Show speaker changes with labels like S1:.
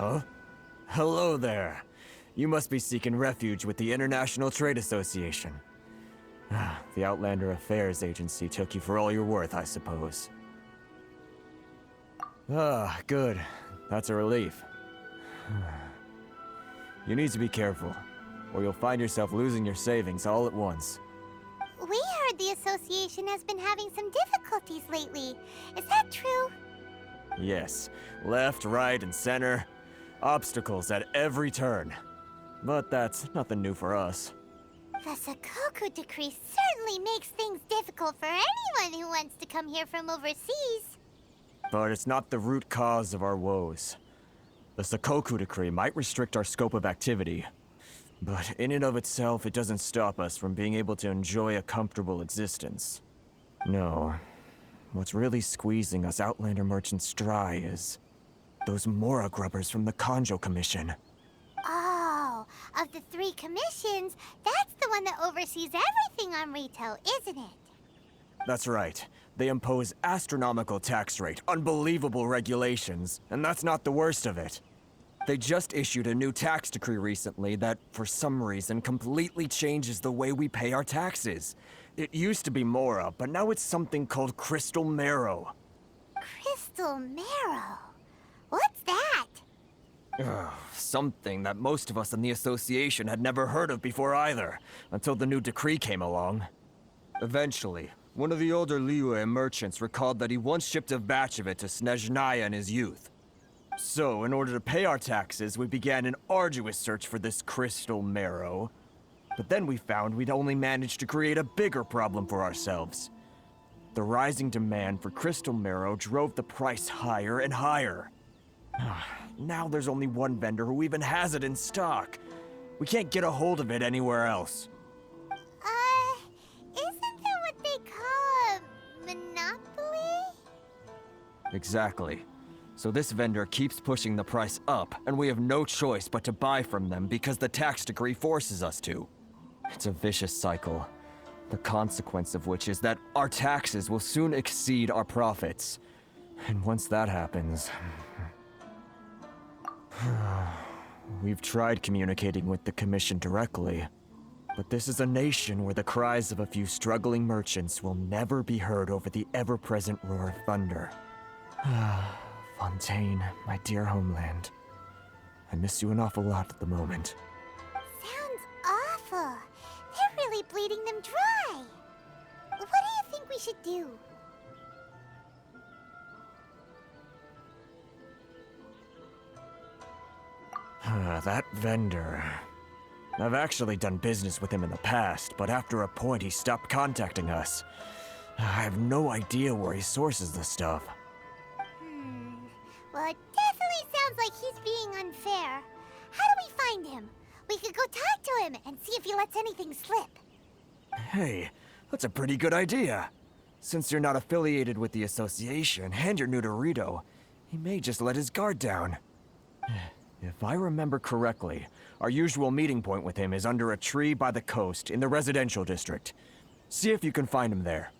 S1: Huh? Hello there. You must be seeking refuge with the International Trade Association. The Outlander Affairs Agency took you for all you're worth, I suppose. Ah, good. That's a relief. You need to be careful, or you'll find yourself losing your savings all at once.
S2: We heard the association has been having some difficulties lately. Is that true?
S1: Yes. Left, right, and center. Obstacles at every turn. But that's nothing new for us.
S2: The Sakoku Decree certainly makes things difficult for anyone who wants to come here from overseas.
S1: But it's not the root cause of our woes. The Sakoku Decree might restrict our scope of activity, but in and of itself, it doesn't stop us from being able to enjoy a comfortable existence. No. What's really squeezing us Outlander merchants dry is those Mora grubbers from the Kanjo Commission.
S2: Oh, of the 3 commissions, that's the one that oversees everything on Rito, isn't it?
S1: That's right. They impose astronomical tax rate, unbelievable regulations, and that's not the worst of it. They just issued a new tax decree recently that, for some reason, completely changes the way we pay our taxes. It used to be Mora, but now it's something called Crystal Marrow.
S2: Crystal Marrow? What's that?
S1: Something that most of us in the association had never heard of before either, until the new decree came along. Eventually, one of the older Liyue merchants recalled that he once shipped a batch of it to Snezhnaya in his youth. So, in order to pay our taxes, we began an arduous search for this crystal marrow. But then we found we'd only managed to create a bigger problem for ourselves. The rising demand for crystal marrow drove the price higher and higher. Now there's only one vendor who even has it in stock. We can't get a hold of it anywhere else.
S2: Isn't that what they call a monopoly?
S1: Exactly. So this vendor keeps pushing the price up, and we have no choice but to buy from them because the tax decree forces us to. It's a vicious cycle, the consequence of which is that our taxes will soon exceed our profits. And once that happens... We've tried communicating with the Commission directly, but this is a nation where the cries of a few struggling merchants will never be heard over the ever-present roar of thunder. Fontaine, my dear homeland. I miss you an awful lot at the moment.
S2: Sounds awful. They're really bleeding them dry. What do you think we should do?
S1: That vendor... I've actually done business with him in the past, but after a point he stopped contacting us. I have no idea where he sources the stuff.
S2: Well, it definitely sounds like he's being unfair. How do we find him? We could go talk to him and see if he lets anything slip.
S1: Hey, that's a pretty good idea. Since you're not affiliated with the association and you're new to Rito, he may just let his guard down. If I remember correctly, our usual meeting point with him is under a tree by the coast in the residential district. See if you can find him there.